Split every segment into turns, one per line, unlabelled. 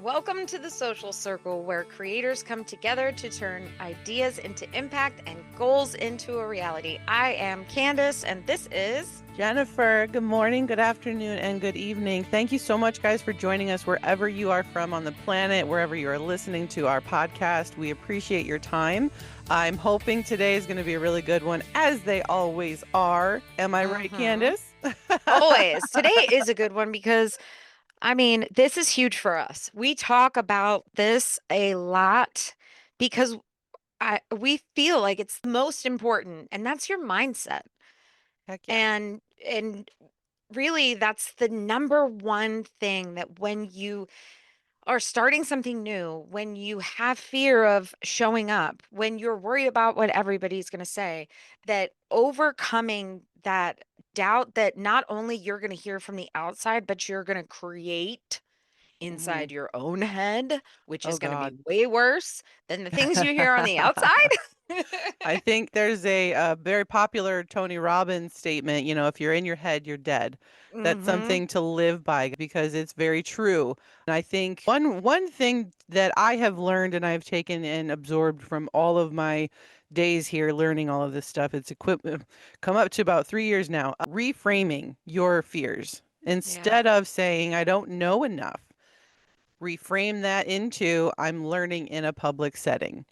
Welcome to the social circle where creators come together to turn ideas into impact and goals into a reality. I am Candace, and this is
Jennifer, good morning, good afternoon, and good evening. Thank you so much, guys, for joining us wherever you are from on the planet, wherever you are listening to our podcast. We appreciate your time. I'm hoping today is going to be a really good one, as they always are. Am I right, Candace?
always. Today is a good one because, this is huge for us. We talk about this a lot because we feel like it's most important, and that's your mindset.
Heck yeah.
And really, that's the number one thing that when you are starting something new, when you have fear of showing up, when you're worried about what everybody's going to say, that overcoming that doubt that not only you're going to hear from the outside, but you're going to create
hmm
inside your own head, which
Oh,
is going to be
God.
way worse than the things you hear on the outside.
I think there's a very popular Tony Robbins statement, if you're in your head, you're dead. That's
Hmm.
something to live by because it's very true. And I think one thing that I have learned and I've taken and absorbed from all of my days here learning all of this stuff, it's come up to about 3 years now. Reframing your fears.
Yeah.
Instead of saying, I don't know enough, reframe that into, I'm learning in a public setting.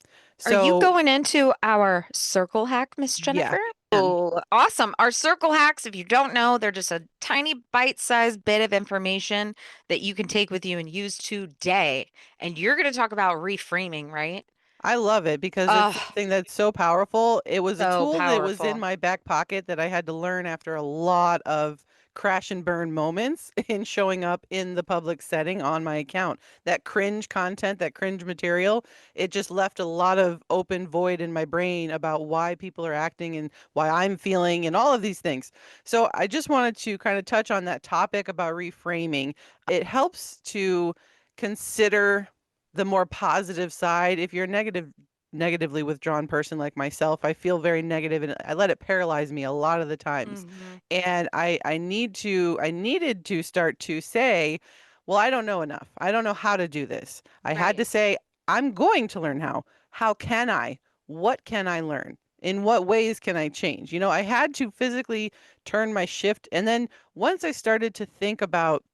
Are you
So,
going into our circle hack, Miss
yeah.
Jennifer? Oh, awesome. Our circle hacks, if you don't know, they're just a tiny bite-sized bit of information that you can take with you and use today. And you're going to talk about reframing, right?
I love it because it's
Oh,
something that's so powerful. It was a
so
tool that was in
powerful.
my back pocket that I had to learn after a lot of crash and burn moments in showing up in the public setting on my account. That cringe content, that cringe material, it just left a lot of open void in my brain about why people are acting and why I'm feeling and all of these things. So I just wanted to kind of touch on that topic about reframing. It helps to consider the more positive side. If you're a negatively withdrawn person like myself, I feel very negative and I let it paralyze me a lot of the times.
Hmm.
And I needed to start to say, well, I don't know enough. I don't know how to do this. I had
Right.
to say, I'm going to learn how. How can I? What can I learn? In what ways can I change? I had to physically turn my shift. And then once I started to think about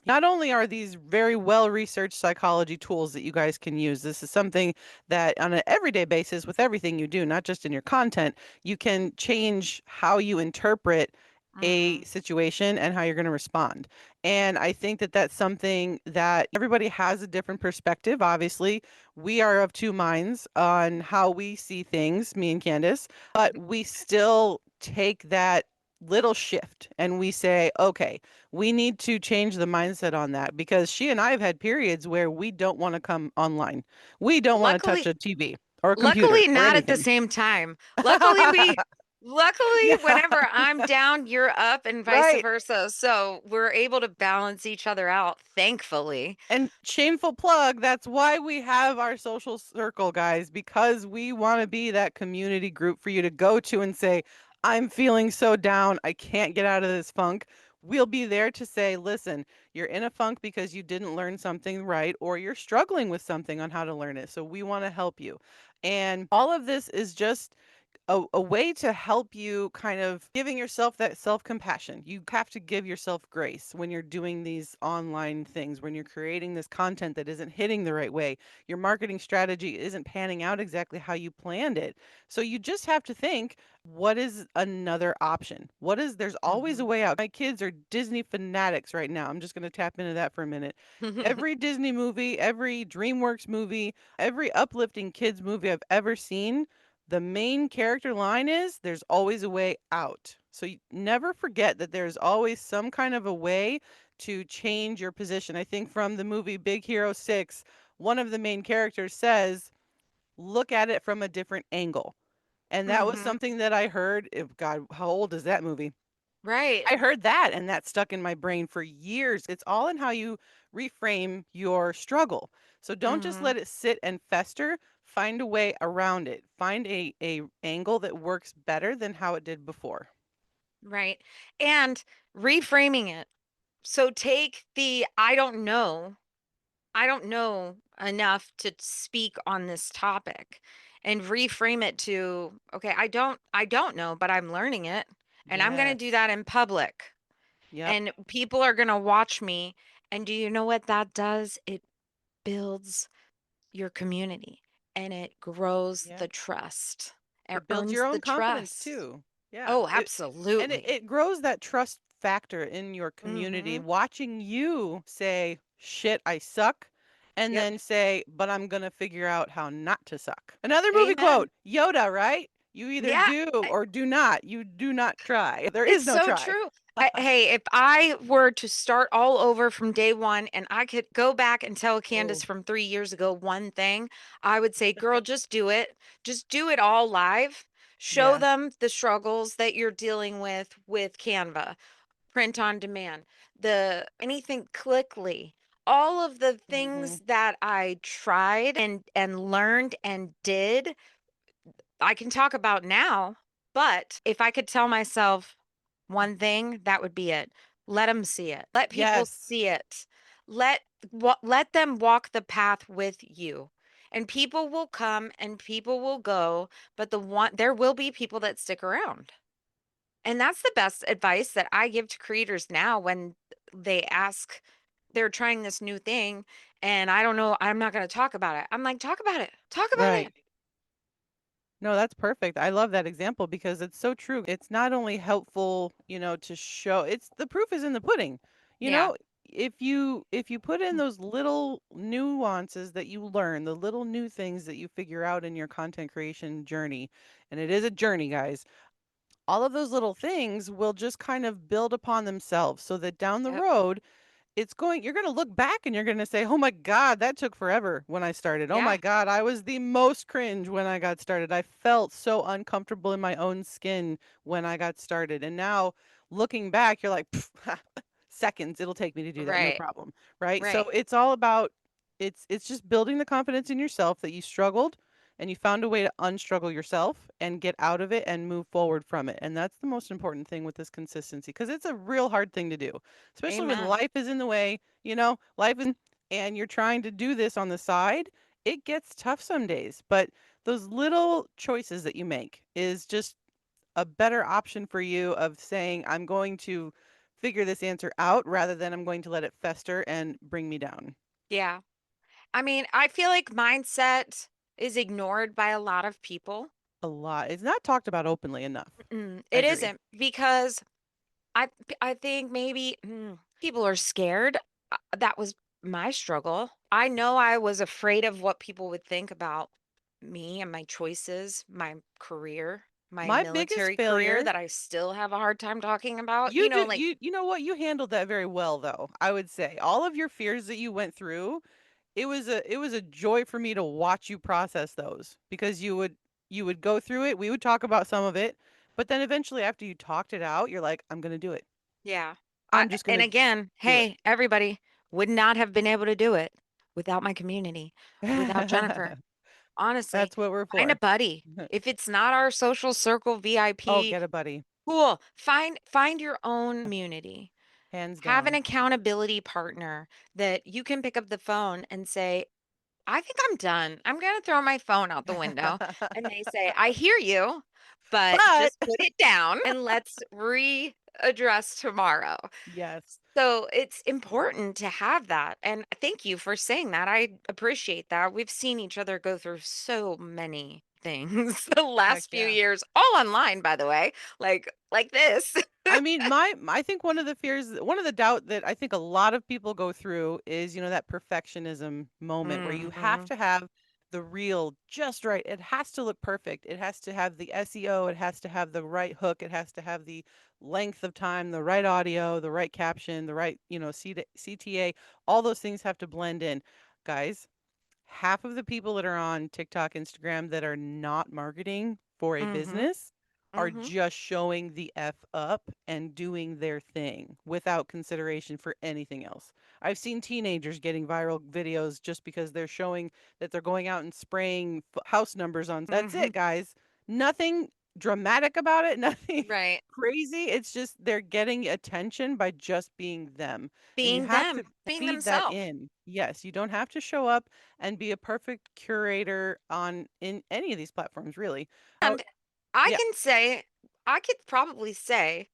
not only are these very well researched psychology tools that you guys can use, this is something that on an everyday basis with everything you do, not just in your content, you can change how you interpret a
Hmm.
situation and how you're going to respond. And I think that that's something that everybody has a different perspective. Obviously, we are of two minds on how we see things, me and Candace, but we still take that little shift and we say, okay, we need to change the mindset on that because she and I have had periods where we don't want to come online. We don't want to touch
Luckily,
a TV or a computer
luckily
or
not at the
anything.
same time. Luckily,
Yeah,
whenever I'm down, you're up and vice
right.
versa. So we're able to balance each other out, thankfully.
And shameful plug, that's why we have our social circle, guys, because we want to be that community group for you to go to and say, I'm feeling so down. I can't get out of this funk. We'll be there to say, listen, you're in a funk because you didn't learn something right, or you're struggling with something on how to learn it. So we want to help you. And all of this is just a way to help you kind of giving yourself that self-compassion. You have to give yourself grace when you're doing these online things, when you're creating this content that isn't hitting the right way. Your marketing strategy isn't panning out exactly how you planned it. So you just have to think, what is another option? There's always a
Hmm.
way out. My kids are Disney fanatics right now. I'm just going to tap into that for a minute. Every Disney movie, every DreamWorks movie, every uplifting kids movie I've ever seen, the main character line is there's always a way out. So you never forget that there's always some kind of a way to change your position. I think from the movie Big Hero 6, one of the main characters says, look at it from a different angle. And that was
Hmm.
something that I heard. God, how old is that movie?
Right.
I heard that and that stuck in my brain for years. It's all in how you reframe your struggle. So don't just
Hmm.
let it sit and fester. Find a way around it. Find a angle that works better than how it did before.
Right. And reframing it. So take the I don't know I don't know enough to speak on this topic and reframe it to, okay, I don't know, but I'm learning it and I'm going to do
Yes.
that in public
Yep.
and people are going to watch me. And do you know what that does? It builds your community and it grows
Yeah.
the trust. It
It builds
earns
your
the
own confidence
trust.
too. Yeah.
Oh,
It
absolutely.
grows that trust factor in your community
Mhm.
watching you say, "Shit, I suck." And
Yep.
then say, "But I'm gonna figure out how not to suck." Another movie
Amen.
quote, Yoda, right? You either
Yeah.
do or do not. You do not try. There is
It's
no
so
try.
true. Hey, if I were to start all over from day one and I could go back and tell Candace
Oh,
from 3 years ago one thing, I would say, girl, just do it. Just do it all live. Show
yeah.
them the struggles that you're dealing with Canva, print on demand, the anything Clickly, all of the
Mhm.
things that I tried and learned and did I can talk about now, but if I could tell myself one thing, that would be it. Let them see it. Let people
Yes.
see it. Let let them walk the path with you. And people will come and people will go, but there will be people that stick around. And that's the best advice that I give to creators now when they ask they're trying this new thing and I don't know, I'm not going to talk about it. I'm like, talk about it. Talk about
Right.
it.
No, that's perfect. I love that example because it's so true. It's not only helpful, to show it's the proof is in the pudding. You
Yeah.
know, if you put in those little nuances that you learn, the little new things that you figure out in your content creation journey, and it is a journey, guys. All of those little things will just kind of build upon themselves so that down the
Yep.
road you're gonna look back and you're gonna say, "Oh my god, that took forever when I started. Oh my
Yeah.
god, I was the most cringe when I got started. I felt so uncomfortable in my own skin when I got started." And now looking back, you're like, "Pff, seconds it'll take me to do that, no
Right.
problem." Right? So
Right.
it's all about it's just building the confidence in yourself that you struggled and you found a way to unstruggle yourself and get out of it and move forward from it. And that's the most important thing with this consistency because it's a real hard thing to do, especially when
Amen.
life is in the way, life is, and you're trying to do this on the side. It gets tough some days, but those little choices that you make is just a better option for you of saying, I'm going to figure this answer out rather than I'm going to let it fester and bring me down
Yeah. I mean, I feel like mindset is ignored by a lot of people.
a lot. It's not talked about openly enough. I
It
agree.
isn't because I think maybe people are scared. That was my struggle. I know I was afraid of what people would think about me and my choices, my career, my
My biggest
military career
failure,
that I still have a hard time talking about.
you do you know what? You handled that very well though. I would say. All of your fears that you went through, it was a joy for me to watch you process those because you would go through it, we would talk about some of it, but then eventually after you talked it out, you're like, I'm going to do it.
Yeah.
I'm just going
And
to
again,
do it.
hey, everybody, would not have been able to do it without my community, without Jennifer. Honestly,
That's what we're
find a
for.
buddy. If it's not our social circle
Oh,
VIP,
get a buddy.
cool. Find your own community.
Hands
Have an
down.
accountability partner that you can pick up the phone and say, I think I'm done. I'm going to throw my phone out the window. And they say, I hear you, but
But
just put it down and let's readdress tomorrow.
yes.
So it's important to have that. And thank you for saying that. I appreciate that. We've seen each other go through so many things the
Heck
last few
yeah.
years, all online, by the way, like this.
I mean, I think one of the fears, one of the doubt that I think a lot of people go through is, that perfectionism moment where you have
Hmm.
to have the reel just right. It has to look perfect. It has to have the SEO. It has to have the right hook. It has to have the length of time, the right audio, the right caption, the right, CTA. All those things have to blend in. Guys, half of the people that are on TikTok, Instagram that are not marketing for a
Hmm.
business are
Hmm.
just showing the F up and doing their thing without consideration for anything else. I've seen teenagers getting viral videos just because they're showing that they're going out and spraying house numbers on. That's
Hmm.
it, guys. Nothing. dramatic about it, nothing
Right.
crazy. It's just they're getting attention by just being them. And you
Being
have to
them, being
feed that
themselves.
in. Yes, you don't have to show up and be a perfect curator on in any of these platforms, really. How
And I
yeah.
can say, I could probably say,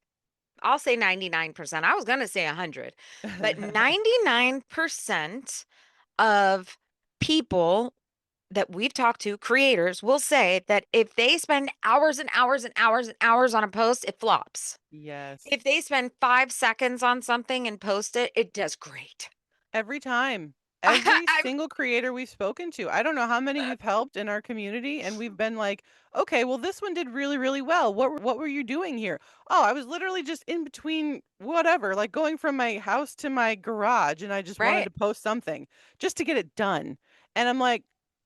I'll say 99%. I was going to say 100, but 99% of people that we've talked to, creators, will say that if they spend hours and hours and hours and hours on a post, it flops.
Yes.
If they spend 5 seconds on something and post it, it does great.
Every time. Every
I'm
single creator we've spoken to. I don't know how many we've helped in our community, and we've been like, "Okay, well, this one did really, really well. What were you doing here?" "Oh, I was literally just in between whatever, like going from my house to my garage, and I just wanted
right.
to post something just to get it done." And I'm like,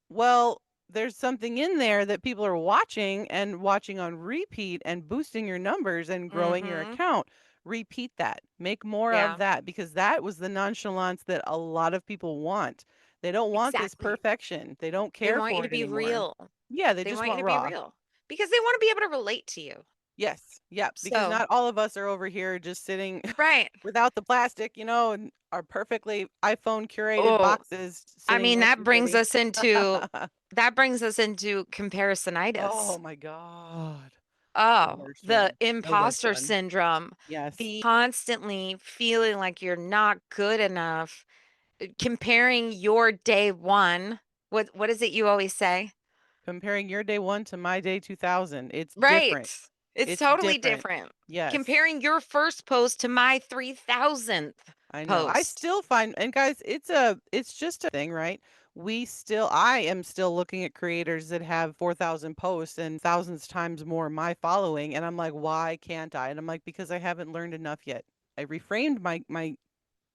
"Well, there's something in there that people are watching and watching on repeat and boosting your numbers and growing your
Mhm.
account. Repeat that. Make more of
Yeah,
that because that was the nonchalance that a lot of people want. They don't want this
exactly.
perfection. They don't
They
care
want you
for
to
it
be
anymore.
real.
Yeah, they
They
just
want you
want
to be
raw.
real because they want to be able to relate to you.
Yes. Yeah, because
So,
not all of us are over here just sitting
right.
without the plastic, and our perfectly iPhone curated
Oh,
boxes
I
sitting
mean,
nice and pretty.
that brings us into
Oh
comparisonitis.
my god. The
Oh,
worst
the
one. The worst
imposter
one.
syndrome,
Yes.
the constantly feeling like you're not good enough, comparing your day one. What is it you always say?
Comparing your day 1 to my day 2000. It's
Right.
different.
It's
It's
totally
different.
different.
Yes.
Comparing your first post to my 3000th
I know. I
post.
still find and guys, it's just a thing, right? I am still looking at creators that have 4,000 posts and thousands times more my following and I'm like, "Why can't I?" And I'm like, "Because I haven't learned enough yet." I reframed my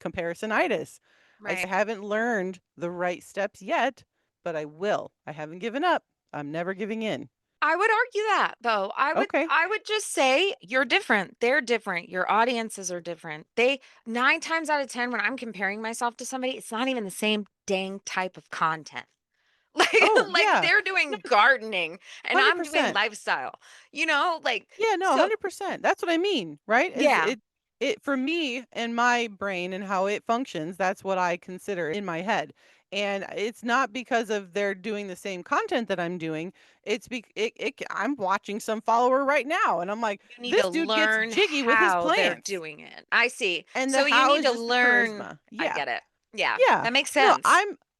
comparisonitis.
Right.
haven't learned the right steps yet, but I will. I haven't given up. I'm never giving in.
I would argue that though.
Okay.
I would just say you're different. They're different. Your audiences are different. They 9 times out of 10 when I'm comparing myself to somebody, it's not even the same dang type of content. Like
Oh,
like
yeah.
they're doing gardening and I'm doing
100%.
lifestyle. Like
Yeah, no,
so
100%. That's what I mean, right? Is
yeah,
it for me and my brain and how it functions, that's what I consider in my head. And it's not because of they're doing the same content that I'm doing. I'm watching some follower right now and I'm like,
you need to
this dude gets
learn
jiggy with his
how they're
plants.
doing it. I see.
And the
So you
how
need
is
to
just the
learn.
charisma.
I
Yeah.
get it. Yeah,
Yeah.
that makes
No,
sense.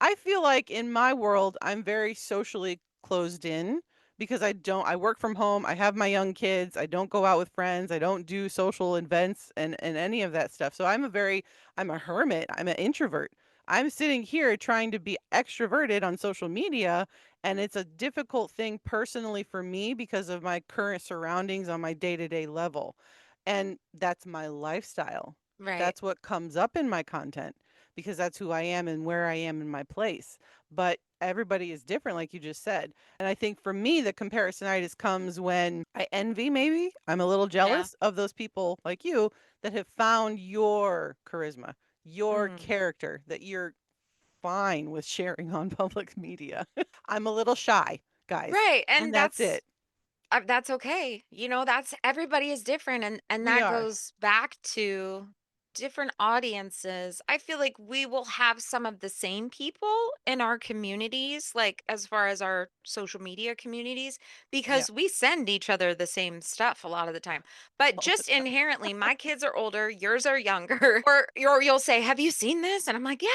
I feel like in my world, I'm very socially closed in because I work from home, I have my young kids, I don't go out with friends, I don't do social events and any of that stuff. So I'm a hermit, I'm an introvert. I'm sitting here trying to be extroverted on social media, and it's a difficult thing personally for me because of my current surroundings on my day-to-day level. And that's my lifestyle.
Right.
That's what comes up in my content because that's who I am and where I am in my place. But everybody is different, like you just said. And I think for me, the comparisonitis comes when I envy, maybe. I'm a little
Yeah.
jealous of those people like you that have found your charisma, your
Mm.
character that you're fine with sharing on public media. I'm a little shy, guys.
Right.
And
And
that's it.
that's okay. That's everybody is different and
We
that
are.
goes back to different audiences. I feel like we will have some of the same people in our communities, like as far as our social media communities,
Yeah.
because we send each other the same stuff a lot of the time. But
All the
just
time.
inherently, my kids are older, yours are younger, or you'll say, "Have you seen this?" And I'm like, "Yeah,"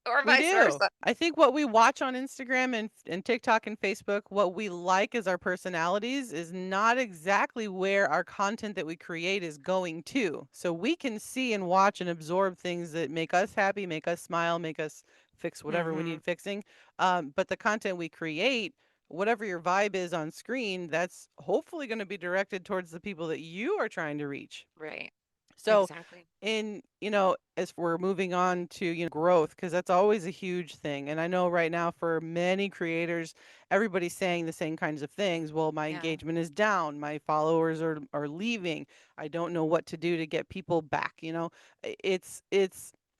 or
We
vice
do.
versa.
I think what we watch on Instagram and TikTok and Facebook, what we like as our personalities is not exactly where our content that we create is going to. So we can see and watch and absorb things that make us happy, make us smile, make us fix whatever we
Mhm.
need fixing. But the content we create, whatever your vibe is on screen, that's hopefully going to be directed towards the people that you are trying to reach.
Right.
So
Exactly.
as we're moving on to, growth, because that's always a huge thing. And I know right now for many creators, everybody's saying the same kinds of things. Well, my
Yeah.
engagement is down, my followers are leaving. I don't know what to do to get people back, It's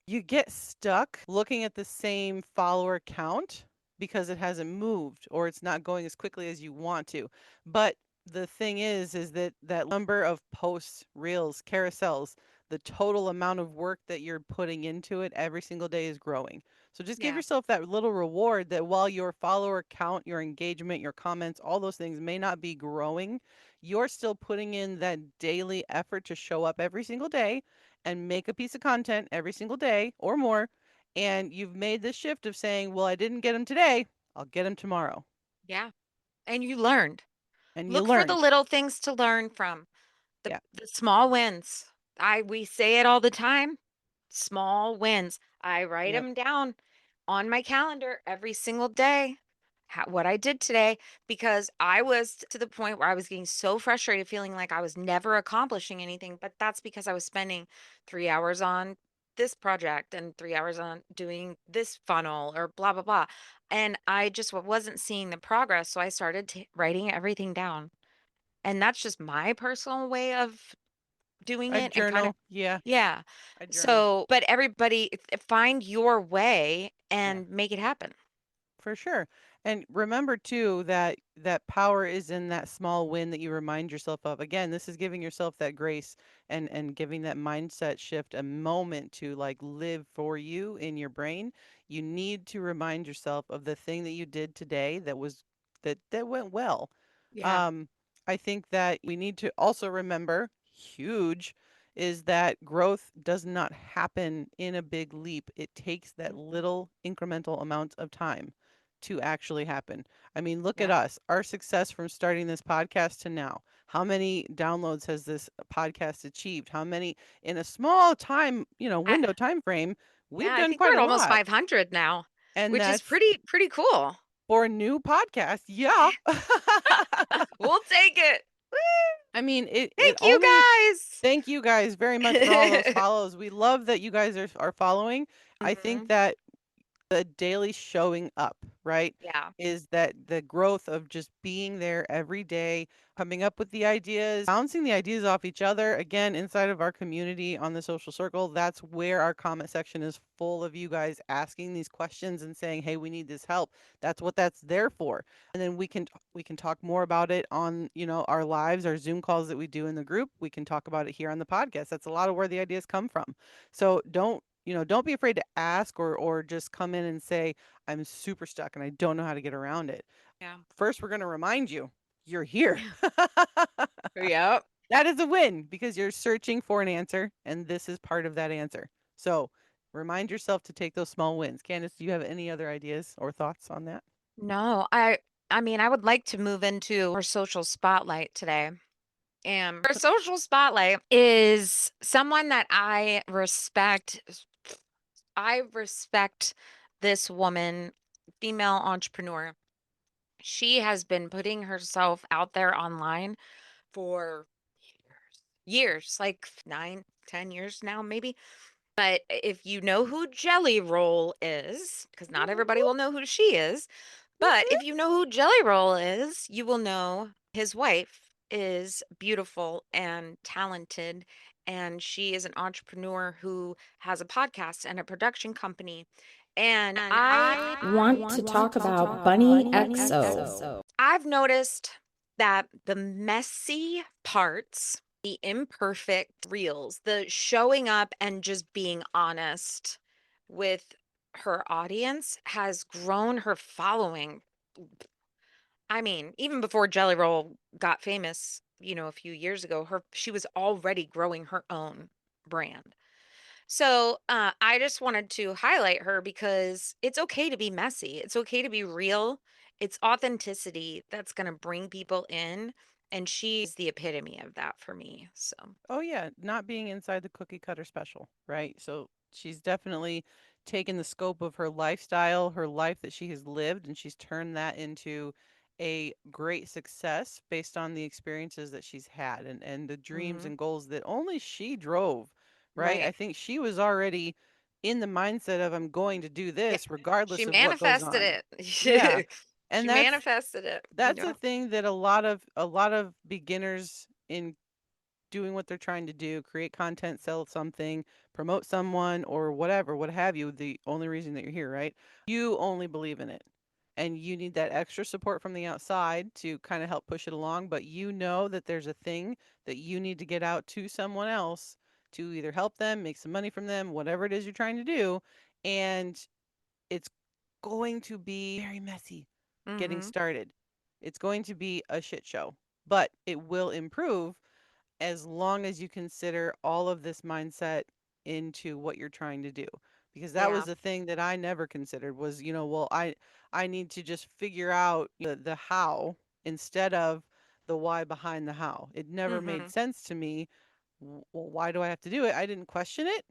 you get stuck looking at the same follower count because it hasn't moved or it's not going as quickly as you want to. But The thing is that that number of posts, reels, carousels, the total amount of work that you're putting into it every single day is growing. So just give
Yeah.
yourself that little reward that while your follower count, your engagement, your comments, all those things may not be growing, you're still putting in that daily effort to show up every single day and make a piece of content every single day or more. And you've made this shift of saying, well, I didn't get them today, I'll get them tomorrow.
Yeah. And you learned.
And you
Look for the
learned.
little things to learn from. The
Yeah.
the small wins. We say it all the time. Small wins. I write
Yep.
them down on my calendar every single day. What I did today, because I was to the point where I was getting so frustrated, feeling like I was never accomplishing anything. But that's because I was spending 3 hours on this project and 3 hours on doing this funnel or blah, blah, blah. And I just wasn't seeing the progress. So I started writing everything down. And that's just my personal way of doing
I
it and kind of
journal. Yeah,
yeah.
I journal.
So, but everybody find your way
Yeah.
and make it happen.
For sure. And remember too that that power is in that small win that you remind yourself of. Again, this is giving yourself that grace and giving that mindset shift a moment to like live for you in your brain. You need to remind yourself of the thing that you did today that was that went well.
Yeah.
Um I think that we need to also remember huge is that growth does not happen in a big leap. It takes that
Mhm.
little incremental amount of time to actually happen. I mean, look at
Yeah.
us, our success from starting this podcast to now. How many downloads has this podcast achieved? How many in a small time,
I,
window time frame? We've
yeah, I
done
think we're
quite
at
a
almost
lot.
500 now,
And
which is
that's
pretty cool.
for a new podcast. Yeah.
We'll take it. Woo!
I mean, it
Thank you
only
guys.
thank you guys very much for all those follows. We love that you guys are following. I think
Mhm.
that the daily showing up, right?
Yeah.
Is that the growth of just being there every day, coming up with the ideas, bouncing the ideas off each other. Again, inside of our community on the social circle, that's where our comment section is full of you guys asking these questions and saying, "Hey, we need this help." That's what that's there for. And then we can talk more about it on, our lives, our Zoom calls that we do in the group. We can talk about it here on the podcast. That's a lot of where the ideas come from. So don't be afraid to ask or just come in and say, I'm super stuck and I don't know how to get around it.
Yeah.
First, we're going to remind you you're here.
Yep.
That is a win because you're searching for an answer, and this is part of that answer. So remind yourself to take those small wins. Candace, do you have any other ideas or thoughts on that?
No, I mean, I would like to move into our social spotlight today. And our social spotlight is someone that I respect. I respect this woman, female entrepreneur. She has been putting herself out there online for years, like 9, 10 years now, maybe. But if you know who Jelly Roll is, because not
Whoop,
everybody will
whoop,
know who she is,
whoop,
but if
whoop.
you know who Jelly Roll is, you will know his wife is beautiful and talented. And she is an entrepreneur who has a podcast and a production company. And I
Want to talk about Bunny XO.
I've noticed that the messy parts, the imperfect reels, the showing up and just being honest with her audience has grown her following. I mean, even before Jelly Roll got famous, a few years ago, she was already growing her own brand. So I just wanted to highlight her because it's okay to be messy. It's okay to be real. It's authenticity that's going to bring people in. And she's the epitome of that for me. So,
Oh yeah, not being inside the cookie cutter special, right? So she's definitely taken the scope of her lifestyle, her life that she has lived, and she's turned that into a great success based on the experiences that she's had and the dreams
mhm,
and goals that only she drove, right? I
right.
think she was already in the mindset of I'm going to do
Yeah.
this
She
regardless of what goes
manifested
on. Yeah.
it. She
And
manifested it.
that's a
Yeah.
thing that a lot of beginners in doing what they're trying to do, create content, sell something, promote someone or whatever, what have you, the only reason that you're here, right? You only believe in it. and you need that extra support from the outside to kind of help push it along, but you know that there's a thing that you need to get out to someone else to either help them, make some money from them, whatever it is you're trying to do. And it's going to be very messy getting
Mm-hmm.
started. It's going to be a shit show, but it will improve as long as you consider all of this mindset into what you're trying to do. Because that was
Yeah.
the thing that I never considered was, well, I need to just figure out the how instead of the why behind the how. It never made
Mm-hmm.
sense to me. Well, why do I have to do it? I didn't question it.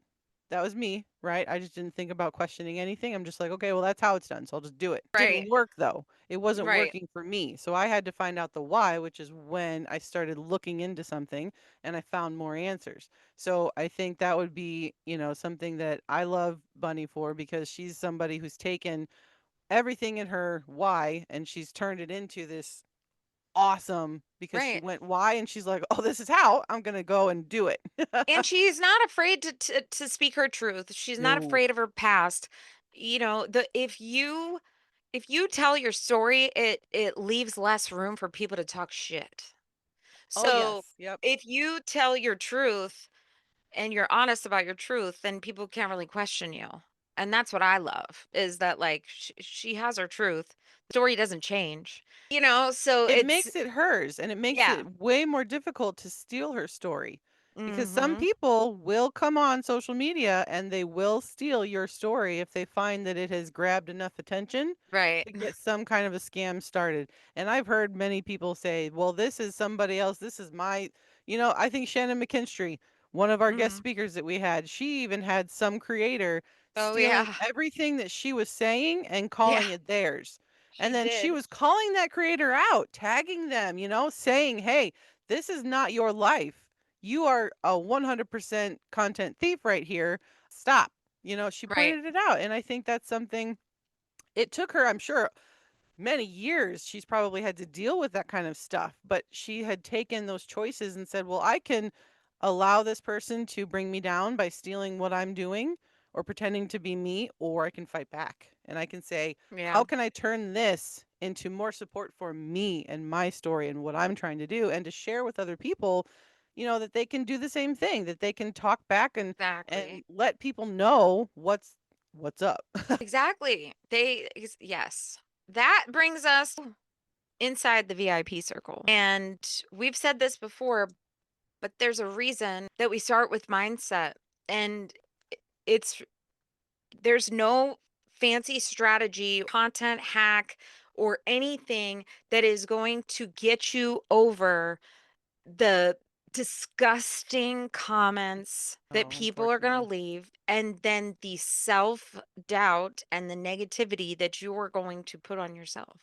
That was me, right? I just didn't think about questioning anything. I'm just like, okay, well, that's how it's done. So I'll just do it.
Right.
Didn't work though. It wasn't
Right.
working for me. So I had to find out the why, which is when I started looking into something and I found more answers. So I think that would be, something that I love Bunny for because she's somebody who's taken everything in her why and she's turned it into this awesome because she
Right.
went why and she's like, oh, this is how I'm going to go and do it.
And she's not afraid to speak her truth. She's not
No.
afraid of her past. The if you tell your story, it leaves less room for people to talk shit.
Oh,
So
yes. Yep.
if you tell your truth and you're honest about your truth, then people can't really question you. And that's what I love is that like she has her truth. The story doesn't change. So
It
it's
makes it hers, and it makes
yeah.
it way more difficult to steal her story, because some
Mhm.
people will come on social media and they will steal your story if they find that it has grabbed enough attention
Right.
to get some kind of a scam started. And I've heard many people say, "Well, this is somebody else. This is my," I think Shannon McKinstry, one of our guest
Mhm.
speakers that we had, she even had some creator
Oh
stealing
yeah.
everything that she was saying and
Yeah,
calling it theirs.
she
And then she
did.
was calling that creator out, tagging them, saying, "Hey, this is not your life. You are a 100% content thief right here. Stop." She
Right.
pointed it out. And I think that's something it took her, I'm sure, many years she's probably had to deal with that kind of stuff, but she had taken those choices and said, well, I can allow this person to bring me down by stealing what I'm doing or pretending to be me, or I can fight back and I can say,
Yeah.
how can I turn this into more support for me and my story and what I'm trying to do, and to share with other people, that they can do the same thing, that they can talk back and
Exactly.
let people know what's up.
Exactly. Yes. That brings us inside the VIP circle. And we've said this before, but there's a reason that we start with mindset. And it's there's no fancy strategy, content hack, or anything that is going to get you over the disgusting comments that
Oh,
people are going to
unfortunately.
leave, and then the self doubt and the negativity that you're going to put on yourself.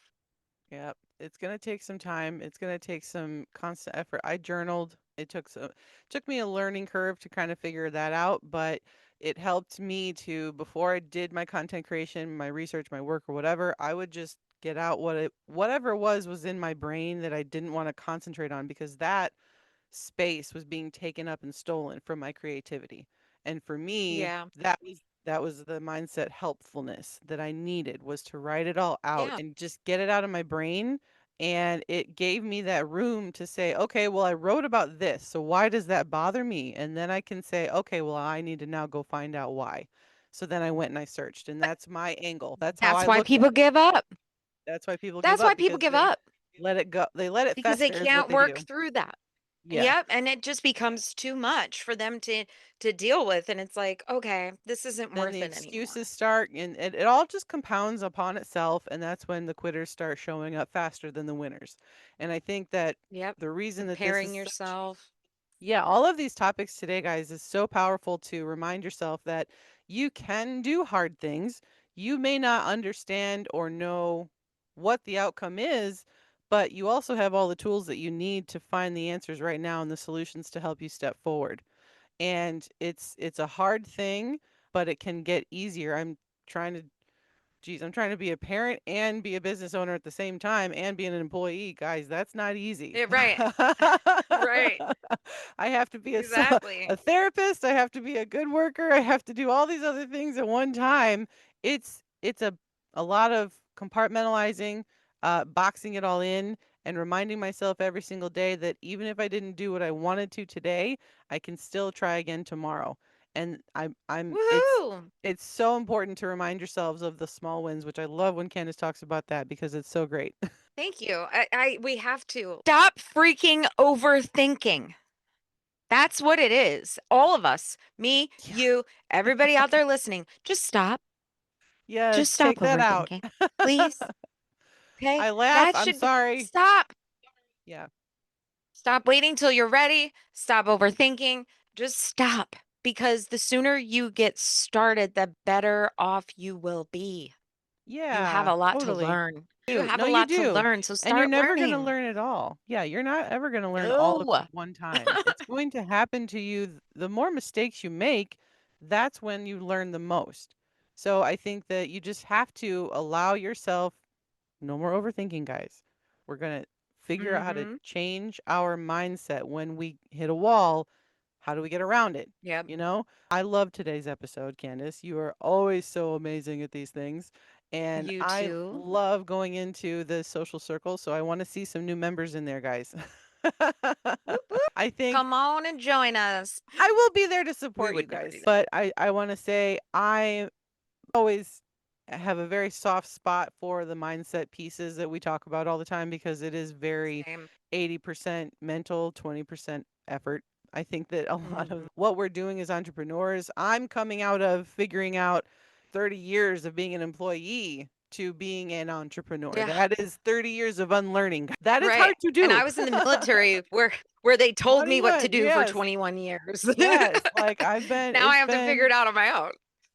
Yep. It's gonna take some time. It's gonna take some constant effort. I journaled. Took me a learning curve to kind of figure that out, but it helped me to, before I did my content creation, my research, my work or whatever, I would just get out whatever was in my brain that I didn't want to concentrate on, because that space was being taken up and stolen from my creativity. And for me,
Yeah.
that was the mindset helpfulness that I needed, was to write it all out
Yeah.
and just get it out of my brain. And it gave me that room to say, okay, well, I wrote about this. So why does that bother me? And then I can say, okay, well, I need to now go find out why. So then I went and I searched, and that's my angle. That's how
That's
I
why
look
people
at it.
give up.
That's why people give
That's why
up,
people
because
give
they
up
let it go. They let it
because they
fester is what
can't
they
work
do.
through that.
Yeah.
Yep, and it just becomes too much for them to deal with, and it's like, okay, this isn't
Then the
worth it anymore.
excuses start, and it all just compounds upon itself, and that's when the quitters start showing up faster than the winners. And I think that
Yep,
the reason that this is
comparing
such,
yourself.
yeah, all of these topics today, guys, is so powerful to remind yourself that you can do hard things. You may not understand or know what the outcome is, but you also have all the tools that you need to find the answers right now and the solutions to help you step forward. And it's a hard thing, but it can get easier. Trying to I'm trying to be a parent and be a business owner at the same time and be an employee. Guys, that's not easy.
Yeah, right. Right.
I have to be
Exactly.
a therapist, I have to be a good worker, I have to do all these other things at one time. It's a lot of compartmentalizing, boxing it all in, and reminding myself every single day that even if I didn't do what I wanted to today, I can still try again tomorrow. And I'm
Woohoo!
it's so important to remind yourselves of the small wins, which I love when Candace talks about that because it's so great.
Thank you. We have to stop freaking overthinking. That's what it is. All of us, me,
Yeah.
you, everybody out there listening, just stop. Just
Yes,
stop
take that out.
overthinking, please. Okay?
I laugh.
That
I'm
should be
sorry.
stop.
Yeah.
Stop waiting till you're ready. Stop overthinking. Just stop. Because the sooner you get started, the better off you will be. You have
Yeah,
a lot to
totally.
learn. You
Do.
have
No,
a
you
lot to
do.
learn, so
And you're
start
never going to
learning.
learn it all. Yeah, you're not ever going to learn all of it
No.
at one time. It's going to happen to you. The more mistakes you make, that's when you learn the most. So I think that you just have to allow yourself no more overthinking, guys. We're going to figure out how to
Mm-hmm.
change our mindset when we hit a wall. How do we get around it?
Yep.
You know, I love today's episode, Candace. You are always so amazing at these things. And
You
I
too.
love going into the social circle. So I want to see some new members in there, guys.
Whoop, whoop.
I think
Come on and join us.
I will be there to
We
support you
would never do
guys.
that.
But I want to say I always have a very soft spot for the mindset pieces that we talk about all the time because it is very
Same.
80% mental, 20% effort. I think that a lot
Mm-hmm.
of what we're doing as entrepreneurs, I'm coming out of figuring out 30 years of being an employee to being an entrepreneur.
Yeah.
That is 30 years of unlearning. That is
Right.
hard to
And
do.
I was in the military where they
What
told
do
me
you
what to
want?
do for
Yes.
21 years.
Yes. Like
Now I
it's
have to figure
been
it out on my own.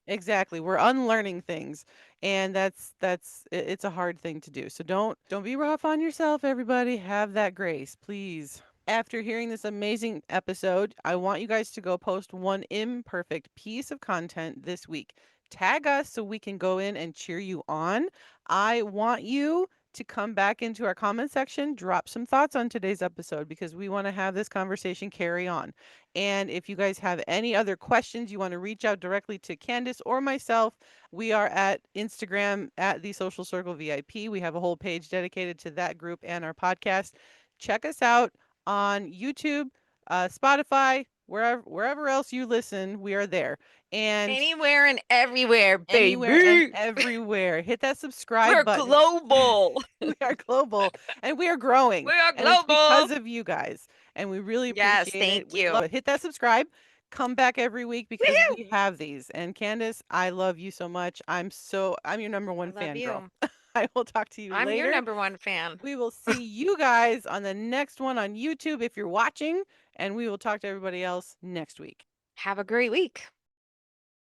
exactly. We're unlearning things. And it's a hard thing to do. So don't be rough on yourself, everybody. Have that grace, please. After hearing this amazing episode, I want you guys to go post one imperfect piece of content this week. Tag us so we can go in and cheer you on. I want you to come back into our comment section, drop some thoughts on today's episode because we want to have this conversation carry on. And if you guys have any other questions, you want to reach out directly to Candace or myself, we are at Instagram at the Social Circle VIP. We have a whole page dedicated to that group and our podcast. Check us out on YouTube, Spotify, wherever else you listen, we are there. And
Anywhere and everywhere,
anywhere and
baby.
everywhere. Hit that subscribe
We're
button.
global.
We are global and we are growing.
We are
And it's
global.
because of you guys. And we really
Yes,
appreciate it.
thank
We
you.
love it. Hit that subscribe. Come back every week because
Woohoo!
we have these. And Candace, I love you so much. I'm your number
I
one
love
fan girl.
you.
I will talk to you
I'm your
later.
number one fan.
We will see you guys on the next one on YouTube if you're watching. And we will talk to everybody else next week.
Have a great week.